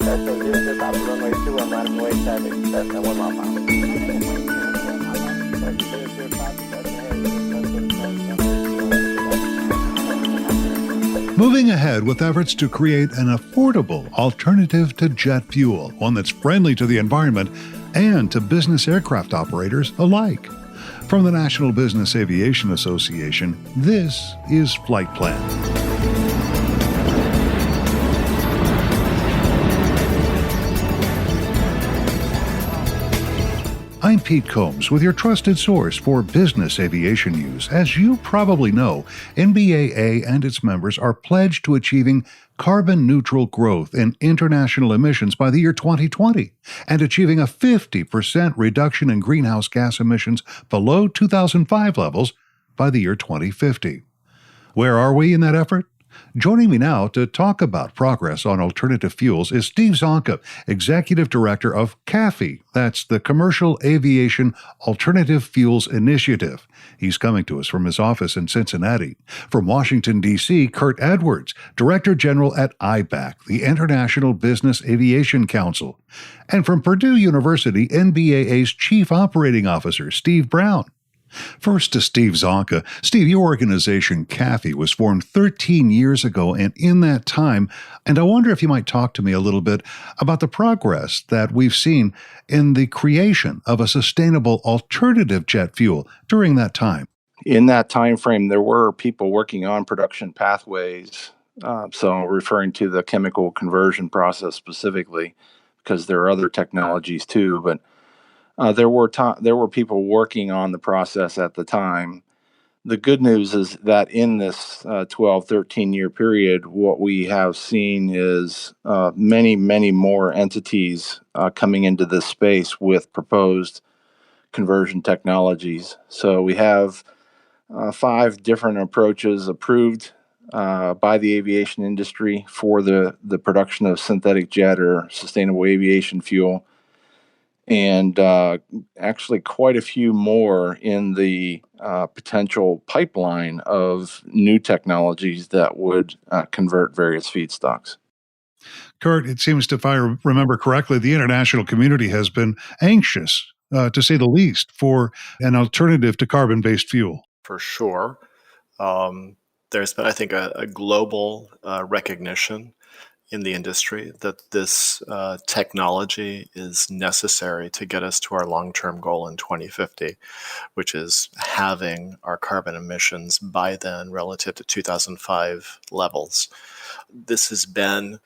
Moving ahead with efforts to create an affordable alternative to jet fuel, one that's friendly to the environment and to business aircraft operators alike. From the National Business Aviation Association, this is Flight Plan. I'm Pete Combs with your trusted source for business aviation news. As you probably know, NBAA and its members are pledged to achieving carbon-neutral growth in international emissions by the year 2020 and achieving a 50% reduction in greenhouse gas emissions below 2005 levels by the year 2050. Where are we in that effort? Joining me now to talk about progress on alternative fuels is Steve Zonka, Executive Director of CAFI. That's the Commercial Aviation Alternative Fuels Initiative. He's coming to us from his office in Cincinnati. From Washington, D.C., Kurt Edwards, Director General at IBAC, the International Business Aviation Council. And from Purdue University, NBAA's Chief Operating Officer, Steve Brown. First to Steve Zonka. Steve, your organization, CAFI, was formed 13 years ago, and in that time, and I wonder if you might talk to me a little bit about the progress that we've seen in the creation of a sustainable alternative jet fuel during that time. In that time frame, there were people working on production pathways, so referring to the chemical conversion process specifically, because there are other technologies too, but there were people working on the process at the time. The good news is that in this 12, 13-year period, what we have seen is many, many more entities coming into this space with proposed conversion technologies. So we have 5 different approaches approved by the aviation industry for the production of synthetic jet or sustainable aviation fuel. And actually quite a few more in the potential pipeline of new technologies that would convert various feedstocks. Kurt, it seems, if I remember correctly, the international community has been anxious, to say the least, for an alternative to carbon-based fuel. For sure. There's been, I think, a global recognition in the industry that this technology is necessary to get us to our long-term goal in 2050, which is halving our carbon emissions by then relative to 2005 levels. This has been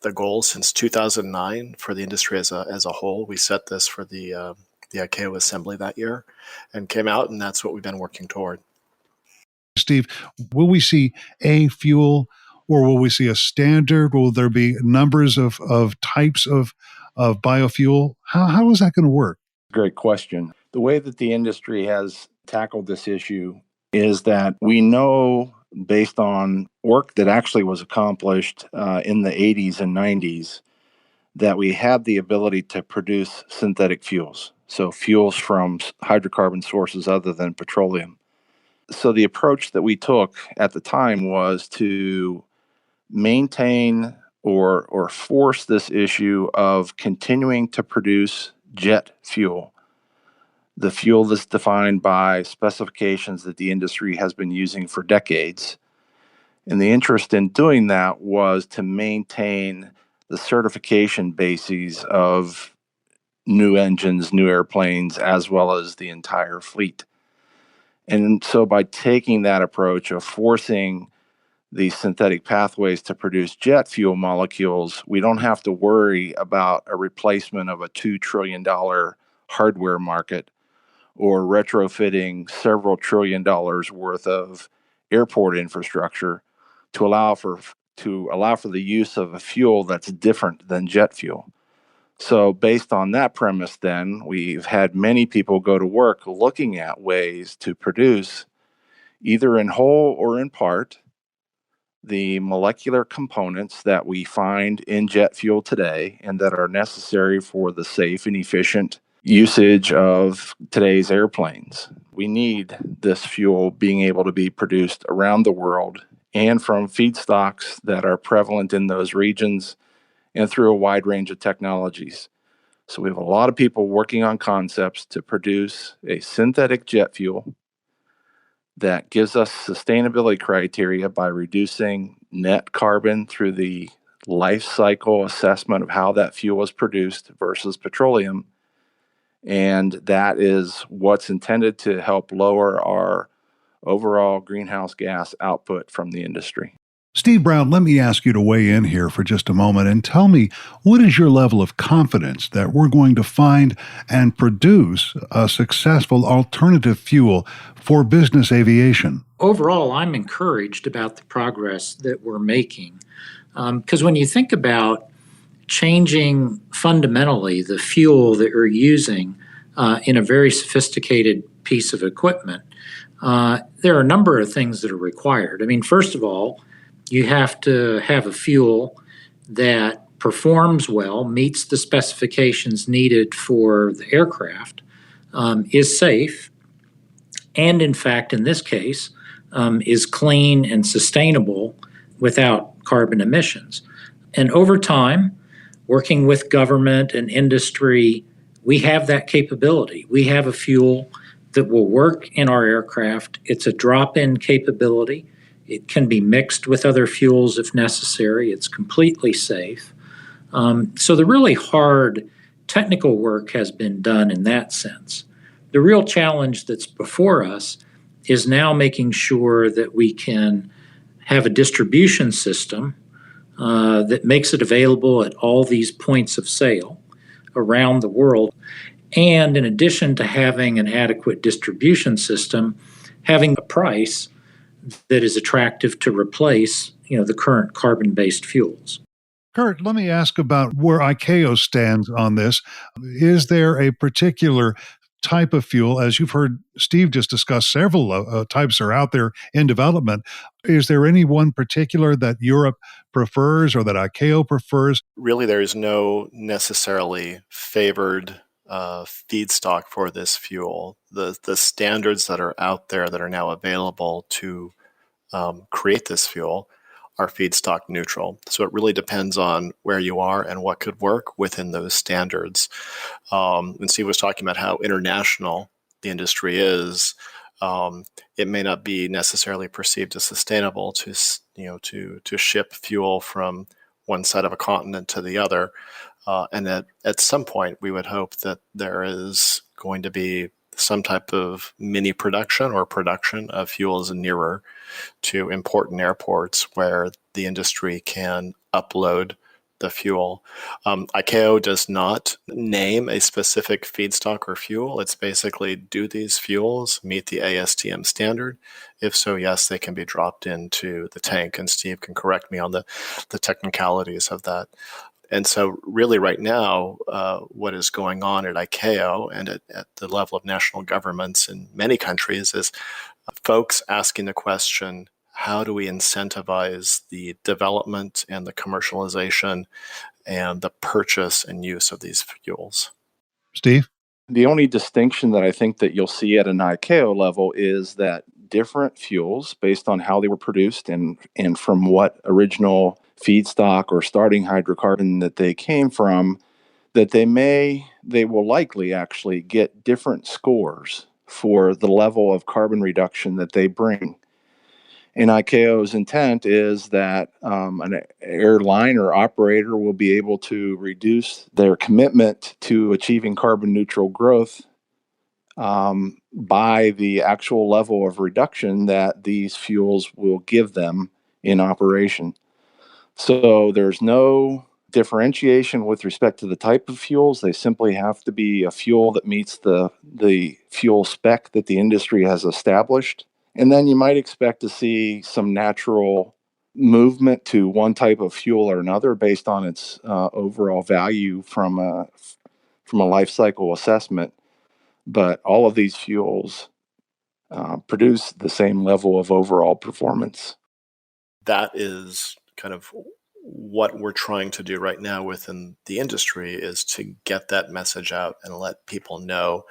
the goal since 2009 for the industry as a whole. We set this for the ICAO assembly that year and came out, and that's what we've been working toward. Steve, will we see a fuel, or will we see a standard? Will there be numbers of types of biofuel? How is that going to work? Great question. The way that the industry has tackled this issue is that we know, based on work that actually was accomplished in the 80s and 90s, that we had the ability to produce synthetic fuels. So fuels from hydrocarbon sources other than petroleum. So the approach that we took at the time was to maintain or force this issue of continuing to produce jet fuel, the fuel that's defined by specifications that the industry has been using for decades. And the interest in doing that was to maintain the certification bases of new engines, new airplanes, as well as the entire fleet. And so by taking that approach of forcing these synthetic pathways to produce jet fuel molecules, we don't have to worry about a replacement of a $2 trillion hardware market or retrofitting several $1 trillion worth of airport infrastructure to allow for the use of a fuel that's different than jet fuel. So based on that premise, then, we've had many people go to work looking at ways to produce, either in whole or in part, the molecular components that we find in jet fuel today and that are necessary for the safe and efficient usage of today's airplanes. We need this fuel being able to be produced around the world and from feedstocks that are prevalent in those regions and through a wide range of technologies. So we have a lot of people working on concepts to produce a synthetic jet fuel that gives us sustainability criteria by reducing net carbon through the life cycle assessment of how that fuel was produced versus petroleum. And that is what's intended to help lower our overall greenhouse gas output from the industry. Steve Brown, let me ask you to weigh in here for just a moment and tell me, what is your level of confidence that we're going to find and produce a successful alternative fuel for business aviation? Overall, I'm encouraged about the progress that we're making. Because when you think about changing fundamentally the fuel that you're using in a very sophisticated piece of equipment, there are a number of things that are required. I mean, first of all, you have to have a fuel that performs well, meets the specifications needed for the aircraft, is safe, and in fact, in this case, is clean and sustainable without carbon emissions. And over time, working with government and industry, we have that capability. We have a fuel that will work in our aircraft. It's a drop-in capability. It can be mixed with other fuels if necessary. It's completely safe. So the really hard technical work has been done in that sense. The real challenge that's before us is now making sure that we can have a distribution system that makes it available at all these points of sale around the world. And in addition to having an adequate distribution system, having a price that is attractive to replace, the current carbon-based fuels. Kurt, let me ask about where ICAO stands on this. Is there a particular type of fuel, as you've heard Steve just discuss, several types are out there in development. Is there any one particular that Europe prefers or that ICAO prefers? Really, there is no necessarily favored feedstock for this fuel. The standards that are out there that are now available to create this fuel are feedstock neutral. So it really depends on where you are and what could work within those standards. And Steve was talking about how international the industry is. It may not be necessarily perceived as sustainable to ship fuel from one side of a continent to the other. And at some point, we would hope that there is going to be some type of mini production or production of fuels nearer to important airports where the industry can upload the fuel. ICAO does not name a specific feedstock or fuel. It's basically, do these fuels meet the ASTM standard? If so, yes, they can be dropped into the tank. And Steve can correct me on the technicalities of that. And so really right now, what is going on at ICAO and at the level of national governments in many countries is folks asking the question, how do we incentivize the development and the commercialization and the purchase and use of these fuels? Steve? The only distinction that I think that you'll see at an ICAO level is that different fuels, based on how they were produced and from what original feedstock or starting hydrocarbon that they came from, that they will likely actually get different scores for the level of carbon reduction that they bring. And ICAO's intent is that an airline or operator will be able to reduce their commitment to achieving carbon neutral growth by the actual level of reduction that these fuels will give them in operation. So there's no differentiation with respect to the type of fuels. They simply have to be a fuel that meets the fuel spec that the industry has established. And then you might expect to see some natural movement to one type of fuel or another based on its overall value from a life cycle assessment. But all of these fuels produce the same level of overall performance. That is kind of what we're trying to do right now within the industry, is to get that message out and let people know,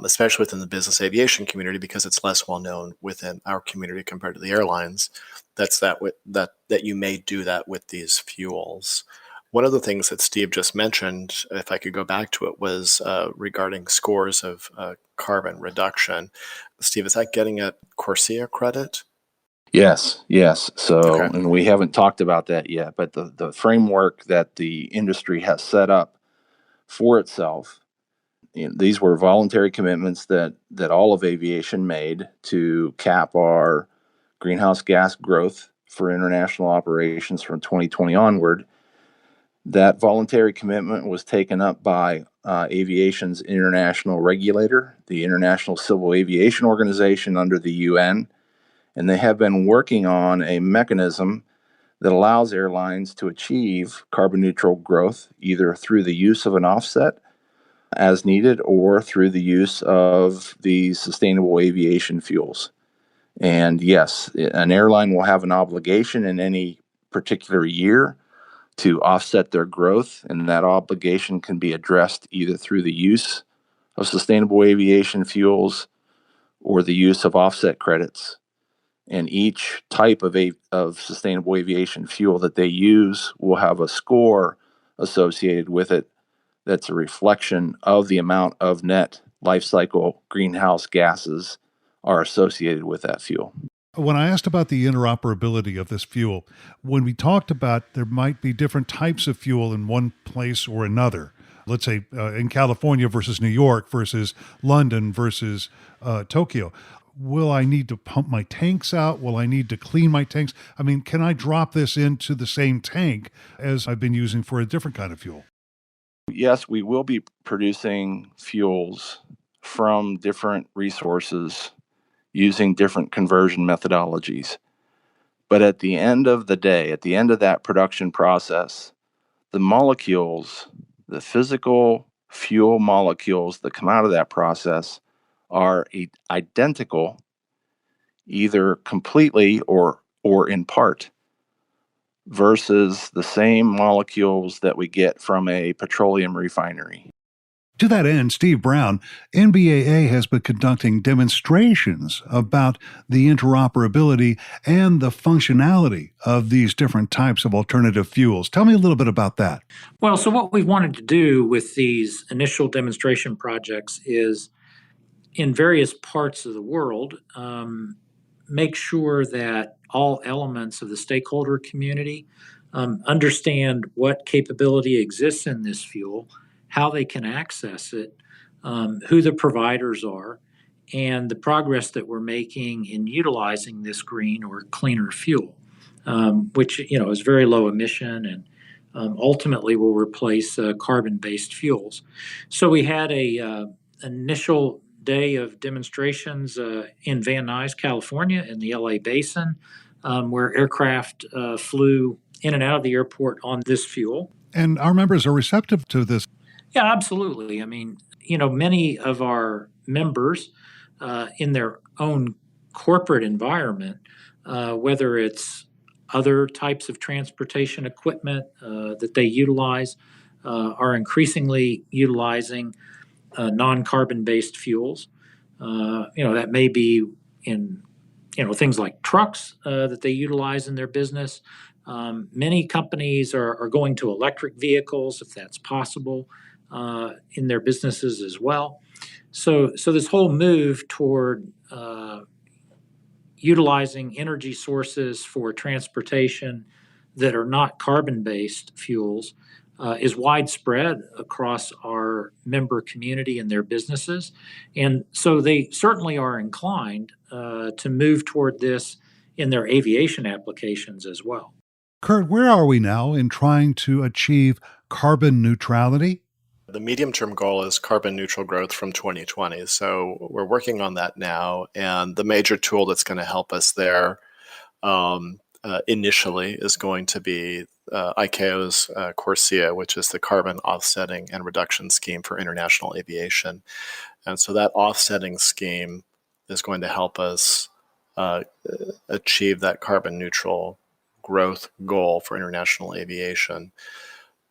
especially within the business aviation community, because it's less well known within our community compared to the airlines. That you may do that with these fuels. One of the things that Steve just mentioned, if I could go back to it, was regarding scores of carbon reduction. Steve, is that getting at CORSIA credit? Yes, yes. So, Okay. and we haven't talked about that yet, but the framework that the industry has set up for itself, these were voluntary commitments that all of aviation made to cap our greenhouse gas growth for international operations from 2020 onward. That voluntary commitment was taken up by aviation's international regulator, the International Civil Aviation Organization under the UN, and they have been working on a mechanism that allows airlines to achieve carbon neutral growth either through the use of an offset as needed or through the use of these sustainable aviation fuels. And yes, an airline will have an obligation in any particular year to offset their growth, and that obligation can be addressed either through the use of sustainable aviation fuels or the use of offset credits. And each type of sustainable aviation fuel that they use will have a score associated with it that's a reflection of the amount of net life cycle greenhouse gases are associated with that fuel. When I asked about the interoperability of this fuel, when we talked about there might be different types of fuel in one place or another, let's say in California versus New York versus London versus Tokyo, will I need to pump my tanks out? Will I need to clean my tanks? I mean, can I drop this into the same tank as I've been using for a different kind of fuel? Yes, we will be producing fuels from different resources using different conversion methodologies. But at the end of the day, at the end of that production process, the molecules, the physical fuel molecules that come out of that process are identical, either completely or in part, versus the same molecules that we get from a petroleum refinery. To that end, Steve Brown, NBAA has been conducting demonstrations about the interoperability and the functionality of these different types of alternative fuels. Tell me a little bit about that. Well, so what we've wanted to do with these initial demonstration projects is in various parts of the world, make sure that all elements of the stakeholder community understand what capability exists in this fuel, how they can access it, who the providers are, and the progress that we're making in utilizing this green or cleaner fuel, which is very low emission and ultimately will replace carbon-based fuels. So we had a initial day of demonstrations in Van Nuys, California, in the LA basin, where aircraft flew in and out of the airport on this fuel. And our members are receptive to this. Yeah, absolutely. I mean, many of our members in their own corporate environment, whether it's other types of transportation equipment that they utilize, are increasingly utilizing non-carbon based fuels. That may be in things like trucks that they utilize in their business. Many companies are going to electric vehicles if that's possible in their businesses as well. So this whole move toward utilizing energy sources for transportation that are not carbon-based fuels is widespread across our member community and their businesses. And so they certainly are inclined to move toward this in their aviation applications as well. Kurt, where are we now in trying to achieve carbon neutrality? The medium-term goal is carbon neutral growth from 2020. So we're working on that now. And the major tool that's going to help us there initially is going to be ICAO's CORSIA, which is the Carbon Offsetting and Reduction Scheme for International Aviation. And so that offsetting scheme is going to help us achieve that carbon neutral growth goal for international aviation.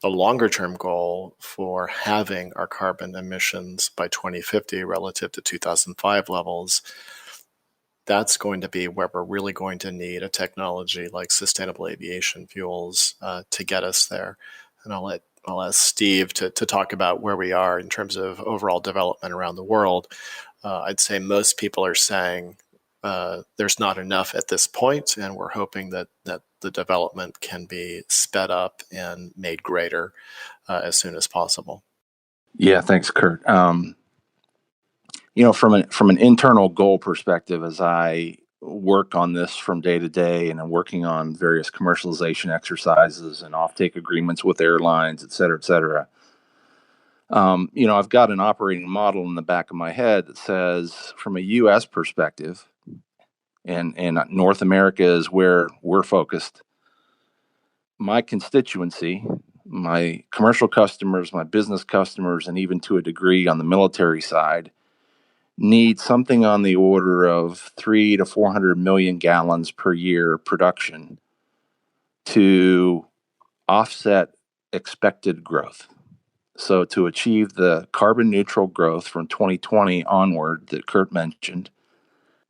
The longer term goal for having our carbon emissions by 2050 relative to 2005 levels, that's going to be where we're really going to need a technology like sustainable aviation fuels to get us there. and I'll ask Steve to talk about where we are in terms of overall development around the world. I'd say most people are saying there's not enough at this point, and we're hoping that the development can be sped up and made greater as soon as possible. Yeah, thanks, Kurt. From an internal goal perspective, as I work on this from day to day, and I'm working on various commercialization exercises and offtake agreements with airlines, et cetera, et cetera. I've got an operating model in the back of my head that says, from a U.S. perspective, and North America is where we're focused. My constituency, my commercial customers, my business customers, and even to a degree on the military side, need something on the order of 3 to 400 million gallons per year production to offset expected growth. So to achieve the carbon neutral growth from 2020 onward that Kurt mentioned,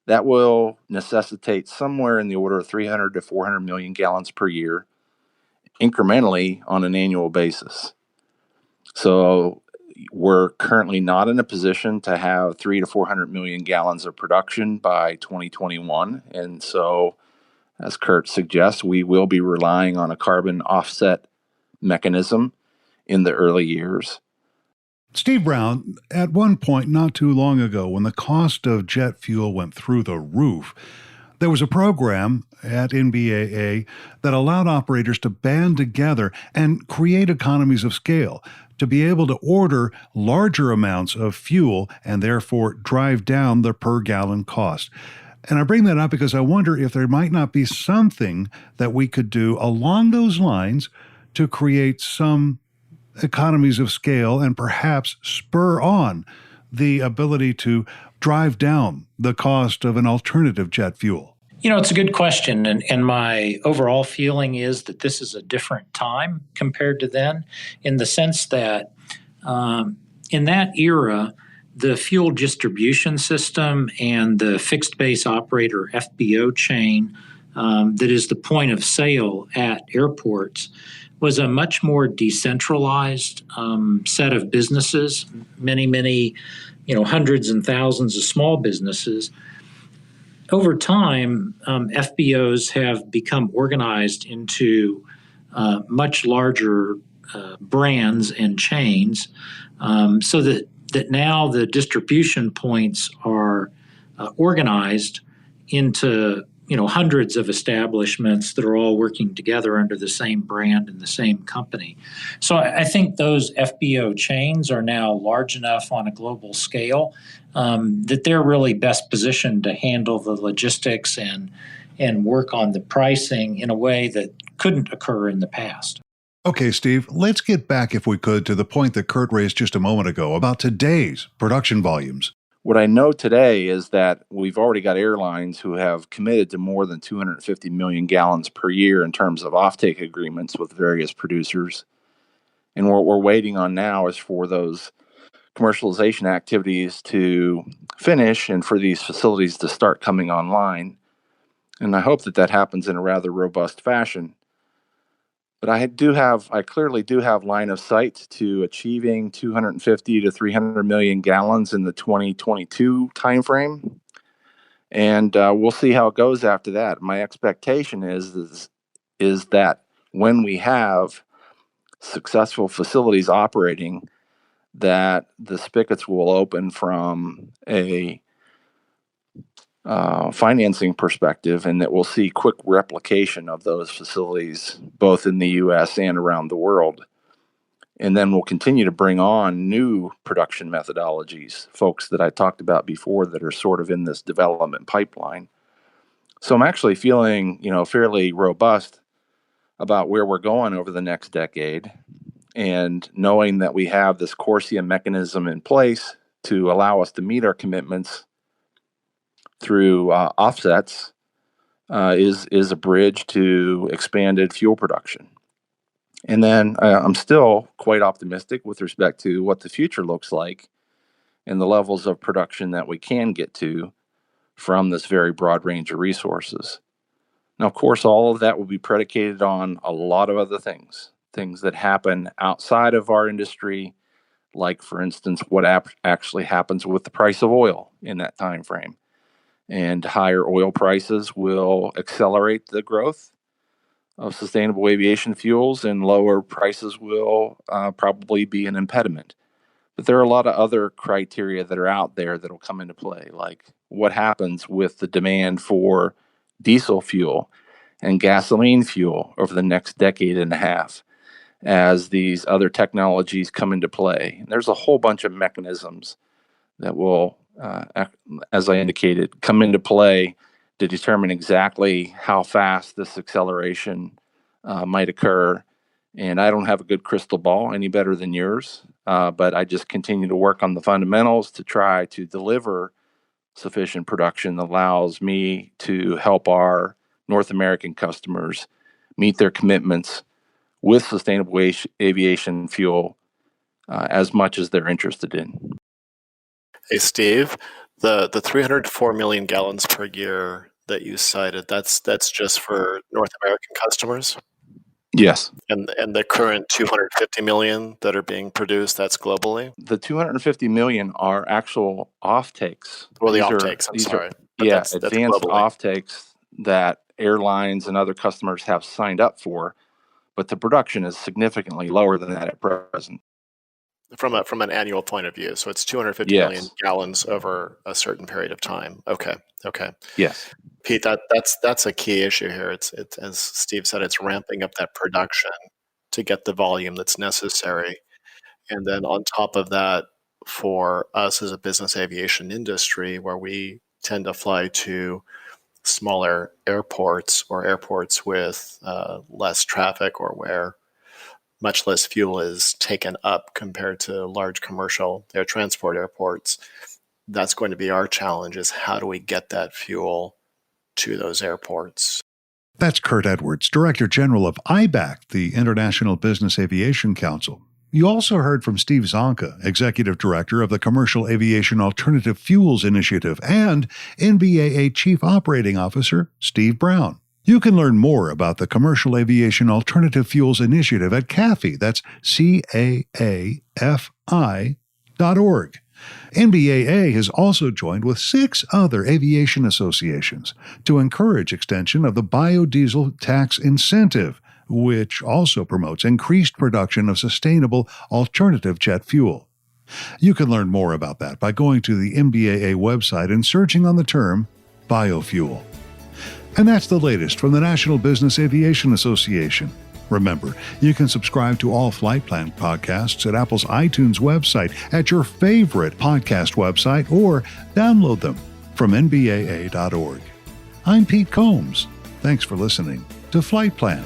that will necessitate somewhere in the order of 300 to 400 million gallons per year, incrementally on an annual basis. So we're currently not in a position to have 3 to 400 million gallons of production by 2021. And so, as Kurt suggests, we will be relying on a carbon offset mechanism in the early years. Steve Brown, at one point not too long ago, when the cost of jet fuel went through the roof, there was a program at NBAA that allowed operators to band together and create economies of scale to be able to order larger amounts of fuel and therefore drive down the per gallon cost. And I bring that up because I wonder if there might not be something that we could do along those lines to create some economies of scale and perhaps spur on the ability to drive down the cost of an alternative jet fuel. It's a good question. And my overall feeling is that this is a different time compared to then, in the sense that in that era, the fuel distribution system and the fixed base operator FBO chain that is the point of sale at airports was a much more decentralized set of businesses, many, hundreds and thousands of small businesses. Over time, FBOs have become organized into much larger brands and chains, so that now the distribution points are organized into hundreds of establishments that are all working together under the same brand and the same company. So I think those FBO chains are now large enough on a global scale that they're really best positioned to handle the logistics and work on the pricing in a way that couldn't occur in the past. Okay, Steve, let's get back, if we could, to the point that Kurt raised just a moment ago about today's production volumes. What I know today is that we've already got airlines who have committed to more than 250 million gallons per year in terms of offtake agreements with various producers. And what we're waiting on now is for those commercialization activities to finish and for these facilities to start coming online. And I hope that that happens in a rather robust fashion. But I clearly do have line of sight to achieving 250 to 300 million gallons in the 2022 timeframe. And we'll see how it goes after that. My expectation is that when we have successful facilities operating, that the spigots will open from a financing perspective, and that we'll see quick replication of those facilities both in the U.S. and around the world. And then we'll continue to bring on new production methodologies, folks that I talked about before that are sort of in this development pipeline. So I'm actually feeling, fairly robust about where we're going over the next decade, and knowing that we have this CORSIA mechanism in place to allow us to meet our commitments through offsets is a bridge to expanded fuel production. And then I'm still quite optimistic with respect to what the future looks like and the levels of production that we can get to from this very broad range of resources. Now, of course, all of that will be predicated on a lot of other things. things that happen outside of our industry, like, for instance, what actually happens with the price of oil in that time frame. And higher oil prices will accelerate the growth of sustainable aviation fuels, and lower prices will probably be an impediment. But there are a lot of other criteria that are out there that will come into play, like what happens with the demand for diesel fuel and gasoline fuel over the next decade and a half as these other technologies come into play. And there's a whole bunch of mechanisms that will, as I indicated, come into play to determine exactly how fast this acceleration might occur. And I don't have a good crystal ball any better than yours, but I just continue to work on the fundamentals to try to deliver sufficient production that allows me to help our North American customers meet their commitments with sustainable aviation fuel as much as they're interested in. Hey, Steve, the 304 million gallons per year that you cited, that's just for North American customers? Yes. And the current 250 million that are being produced, that's globally? The 250 million are actual offtakes. Well, the These offtakes, I'm sorry. But that's advanced offtakes that airlines and other customers have signed up for, but the production is significantly lower than that at present. From an annual point of view, so it's 250 million gallons over a certain period of time. Okay. Yes, Pete, that's a key issue here. It's as Steve said, it's ramping up that production to get the volume that's necessary, and then on top of that, for us as a business aviation industry, where we tend to fly to smaller airports or airports with less traffic, or where much less fuel is taken up compared to large commercial air transport airports. That's going to be our challenge, is how do we get that fuel to those airports? That's Kurt Edwards, Director General of IBAC, the International Business Aviation Council. You also heard from Steve Zonka, Executive Director of the Commercial Aviation Alternative Fuels Initiative, and NBAA Chief Operating Officer Steve Brown. You can learn more about the Commercial Aviation Alternative Fuels Initiative at CAAFI, that's CAAFI.org. NBAA has also joined with 6 other aviation associations to encourage extension of the biodiesel tax incentive, which also promotes increased production of sustainable alternative jet fuel. You can learn more about that by going to the NBAA website and searching on the term biofuel. And that's the latest from the National Business Aviation Association. Remember, you can subscribe to all Flight Plan podcasts at Apple's iTunes website, at your favorite podcast website, or download them from nbaa.org. I'm Pete Combs. Thanks for listening to Flight Plan.